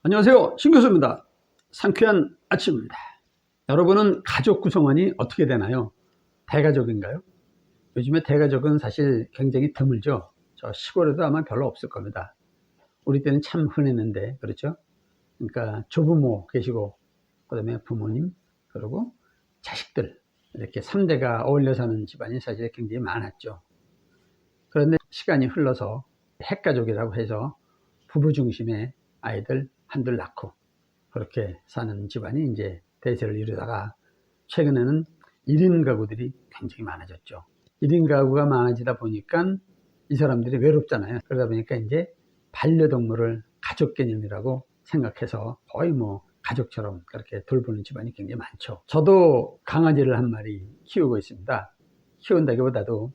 안녕하세요, 신 교수입니다. 상쾌한 아침입니다. 여러분은 가족 구성원이 어떻게 되나요? 대가족인가요? 요즘에 대가족은 사실 굉장히 드물죠. 저 시골에도 아마 별로 없을 겁니다. 우리 때는 참 흔했는데, 그렇죠? 그러니까 조부모 계시고, 그 다음에 부모님, 그리고 자식들, 이렇게 3대가 어울려 사는 집안이 사실 굉장히 많았죠. 그런데 시간이 흘러서 핵가족이라고 해서 부부 중심의 아이들 한둘 낳고 그렇게 사는 집안이 이제 대세를 이루다가 최근에는 1인 가구들이 굉장히 많아졌죠. 1인 가구가 많아지다 보니까 이 사람들이 외롭잖아요. 그러다 보니까 이제 반려동물을 가족 개념이라고 생각해서 거의 뭐 가족처럼 그렇게 돌보는 집안이 굉장히 많죠. 저도 강아지를 한 마리 키우고 있습니다. 키운다기보다도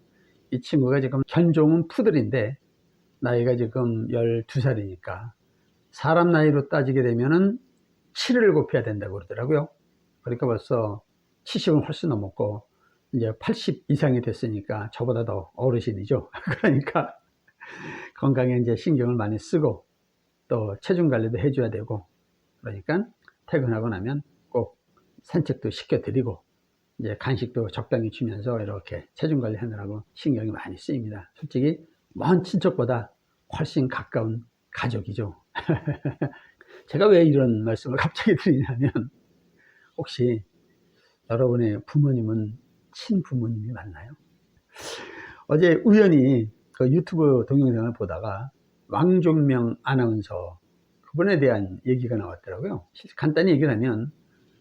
이 친구가 지금 견종은 푸들인데 나이가 지금 12살이니까 사람 나이로 따지게 되면은 7을 곱해야 된다고 그러더라고요. 그러니까 벌써 70은 훨씬 넘었고 이제 80 이상이 됐으니까 저보다 더 어르신이죠. 그러니까 건강에 이제 신경을 많이 쓰고 또 체중 관리도 해줘야 되고 그러니까 퇴근하고 나면 꼭 산책도 시켜드리고 이제 간식도 적당히 주면서 이렇게 체중 관리 하느라고 신경이 많이 쓰입니다. 솔직히 먼 친척보다 훨씬 가까운 가족이죠. 제가 왜 이런 말씀을 갑자기 드리냐면 혹시 여러분의 부모님은 친부모님이 맞나요? 어제 우연히 그 유튜브 동영상을 보다가 왕종명 아나운서 그분에 대한 얘기가 나왔더라고요. 간단히 얘기를 하면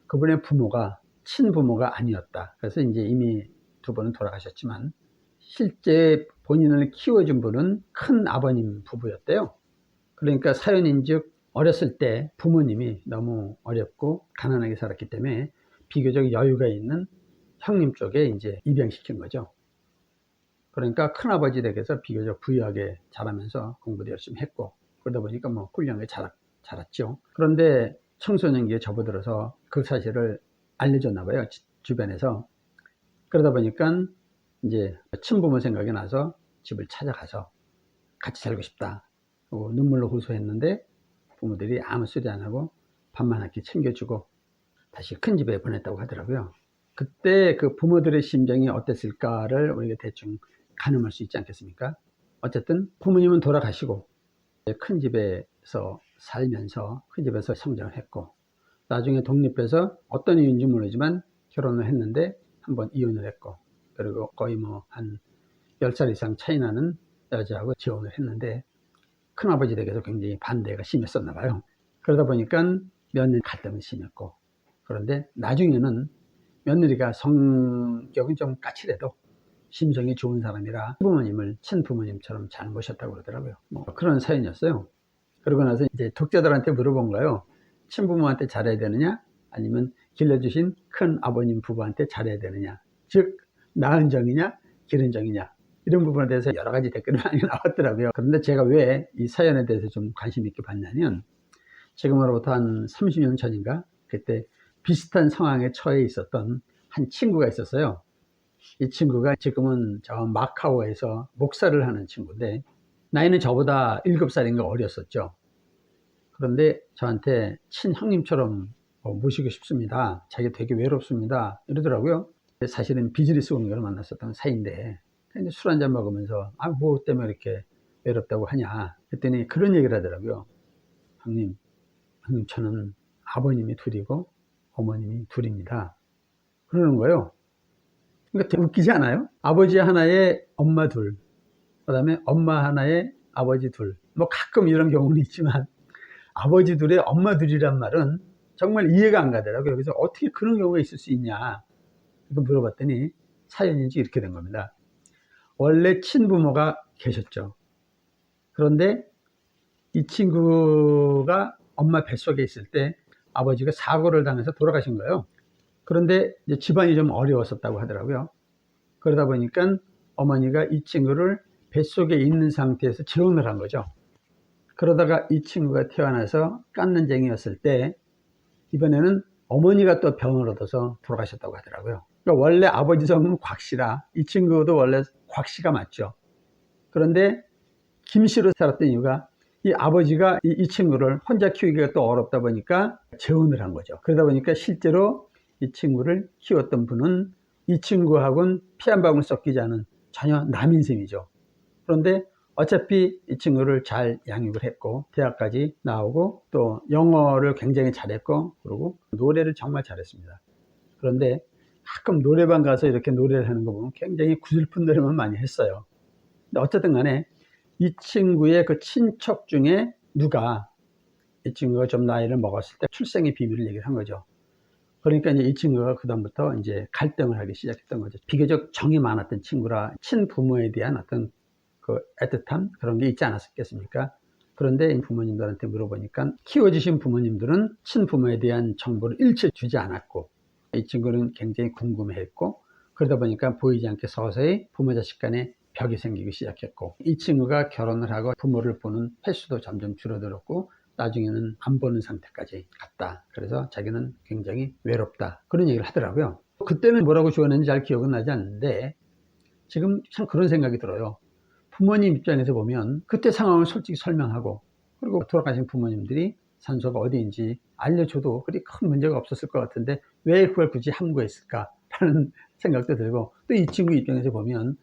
그분의 부모가 친부모가 아니었다. 그래서 이제 이미 두 분은 돌아가셨지만 실제 본인을 키워준 분은 큰 아버님 부부였대요. 그러니까 사연인즉 어렸을 때 부모님이 너무 어렵고 가난하게 살았기 때문에 비교적 여유가 있는 형님 쪽에 이제 입양시킨 거죠. 그러니까 큰아버지 댁에서 비교적 부유하게 자라면서 공부도 열심히 했고 그러다 보니까 뭐 훌륭하게 자랐죠. 그런데 청소년기에 접어들어서 그 사실을 알려줬나 봐요. 주변에서. 그러다 보니까 이제 친부모 생각이 나서 집을 찾아가서 같이 살고 싶다. 눈물로 호소했는데 부모들이 아무 소리 안 하고 밥만 한 끼 챙겨주고 다시 큰 집에 보냈다고 하더라고요. 그때 그 부모들의 심정이 어땠을까를 우리가 대충 가늠할 수 있지 않겠습니까? 어쨌든 부모님은 돌아가시고 큰 집에서 살면서 큰 집에서 성장을 했고 나중에 독립해서 어떤 이유인지 모르지만 결혼을 했는데 한번 이혼을 했고 그리고 거의 뭐 한 10살 이상 차이 나는 여자하고 재혼을 했는데 큰아버지 댁에서 굉장히 반대가 심했었나 봐요. 그러다 보니까 며느리 갈등이 심했고 그런데 나중에는 며느리가 성격은 좀 까칠해도 심성이 좋은 사람이라 부모님을 친부모님처럼 잘 모셨다고 그러더라고요. 뭐 그런 사연이었어요. 그러고 나서 이제 독자들한테 물어본 거예요. 친부모한테 잘해야 되느냐 아니면 길러주신 큰 아버님 부부한테 잘해야 되느냐, 즉 낳은 정이냐 기른 정이냐 이런 부분에 대해서 여러 가지 댓글이 많이 나왔더라고요. 그런데 제가 왜 이 사연에 대해서 좀 관심 있게 봤냐면 지금으로부터 한 30년 전인가 그때 비슷한 상황에 처해 있었던 한 친구가 있었어요. 이 친구가 지금은 저 마카오에서 목사를 하는 친구인데 나이는 저보다 7살인가 어렸었죠. 그런데 저한테 친형님처럼 모시고 싶습니다. 자기 되게 외롭습니다. 이러더라고요. 사실은 비즈니스 공격을 만났었던 사이인데 술 한잔 먹으면서 뭐 때문에 이렇게 외롭다고 하냐 그랬더니 그런 얘기를 하더라고요. 형님 저는 아버님이 둘이고 어머님이 둘입니다. 그러는 거예요. 그러니까 되게 웃기지 않아요? 아버지 하나에 엄마 둘, 그 다음에 엄마 하나에 아버지 둘. 뭐 가끔 이런 경우는 있지만 아버지 둘에 엄마 둘이란 말은 정말 이해가 안 가더라고요. 그래서 어떻게 그런 경우가 있을 수 있냐 이거 물어봤더니 사연인지 이렇게 된 겁니다. 원래 친부모가 계셨죠. 그런데 이 친구가 엄마 뱃속에 있을 때 아버지가 사고를 당해서 돌아가신 거예요. 그런데 이제 집안이 좀 어려웠었다고 하더라고요. 그러다 보니까 어머니가 이 친구를 뱃속에 있는 상태에서 재혼을 한 거죠. 그러다가 이 친구가 태어나서 깐난쟁이였을 때 이번에는 어머니가 또 병을 얻어서 돌아가셨다고 하더라고요. 그러니까 원래 아버지 성은 곽씨라 이 친구도 원래 곽씨가 맞죠. 그런데 김씨로 살았던 이유가 이 아버지가 이 친구를 혼자 키우기가 또 어렵다 보니까 재혼을 한 거죠. 그러다 보니까 실제로 이 친구를 키웠던 분은 이 친구하고는 피 한 방울 섞이지 않은 전혀 남인 셈이죠. 그런데 어차피 이 친구를 잘 양육을 했고 대학까지 나오고 또 영어를 굉장히 잘했고 그리고 노래를 정말 잘했습니다. 그런데 가끔 노래방 가서 이렇게 노래를 하는 거 보면 굉장히 구슬픈 노래만 많이 했어요. 근데 어쨌든 간에 이 친구의 그 친척 중에 누가 이 친구가 좀 나이를 먹었을 때 출생의 비밀을 얘기를 한 거죠. 그러니까 이제 이 친구가 그다음부터 이제 갈등을 하기 시작했던 거죠. 비교적 정이 많았던 친구라 친부모에 대한 어떤 그 애틋함 그런 게 있지 않았겠습니까? 그런데 부모님들한테 물어보니까 키워주신 부모님들은 친부모에 대한 정보를 일체 주지 않았고 이 친구는 굉장히 궁금해했고 그러다 보니까 보이지 않게 서서히 부모 자식 간에 벽이 생기기 시작했고 이 친구가 결혼을 하고 부모를 보는 횟수도 점점 줄어들었고 나중에는 안 보는 상태까지 갔다. 그래서 자기는 굉장히 외롭다. 그런 얘기를 하더라고요. 그때는 뭐라고 조언했는지 잘 기억은 나지 않는데 지금 참 그런 생각이 들어요. 부모님 입장에서 보면 그때 상황을 솔직히 설명하고 그리고 돌아가신 부모님들이 산소가 어디인지 알려줘도 그리 큰 문제가 없었을 것 같은데 왜 그걸 굳이 함구했을까 라는 생각도 들고 또 이 친구 입장에서 보면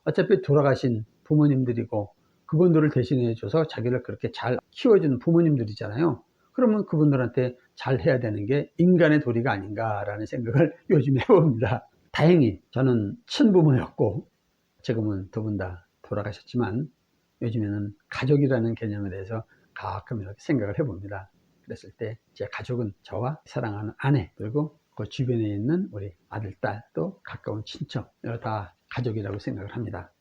어차피 돌아가신 부모님들이고 그분들을 대신해 줘서 자기를 그렇게 잘 키워주는 부모님들이잖아요. 그러면 그분들한테 잘 해야 되는 게 인간의 도리가 아닌가라는 생각을 요즘 해봅니다. 다행히 저는 친부모였고 지금은 두 분 다 돌아가셨지만 요즘에는 가족이라는 개념에 대해서 가끔 이렇게 생각을 해봅니다. 그랬을 때 제 가족은 저와 사랑하는 아내 그리고 그 주변에 있는 우리 아들, 딸 또 가까운 친척 다 가족이라고 생각을 합니다.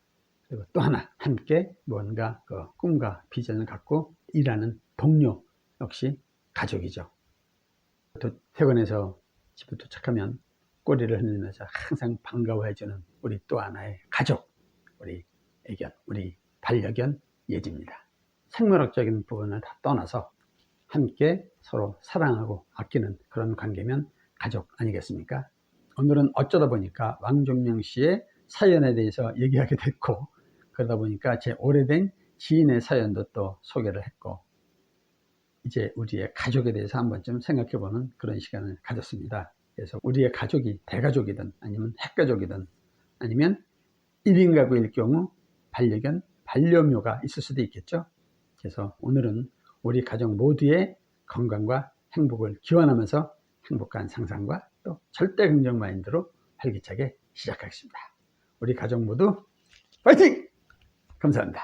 그리고 또 하나 함께 뭔가 그 꿈과 비전을 갖고 일하는 동료 역시 가족이죠. 또 퇴근해서 집에 도착하면 꼬리를 흔들면서 항상 반가워해주는 우리 또 하나의 가족, 우리 애견, 우리 반려견 예지입니다. 생물학적인 부분을 다 떠나서 함께 서로 사랑하고 아끼는 그런 관계면 가족 아니겠습니까? 오늘은 어쩌다 보니까 왕종명 씨의 사연에 대해서 얘기하게 됐고 그러다 보니까 제 오래된 지인의 사연도 또 소개를 했고 이제 우리의 가족에 대해서 한 번쯤 생각해보는 그런 시간을 가졌습니다. 그래서 우리의 가족이 대가족이든 아니면 핵가족이든 아니면 1인 가구일 경우 반려견, 반려묘가 있을 수도 있겠죠. 그래서 오늘은 우리 가족 모두의 건강과 행복을 기원하면서 행복한 상상과 또 절대 긍정 마인드로 활기차게 시작하겠습니다. 우리 가족 모두 파이팅! 감사합니다.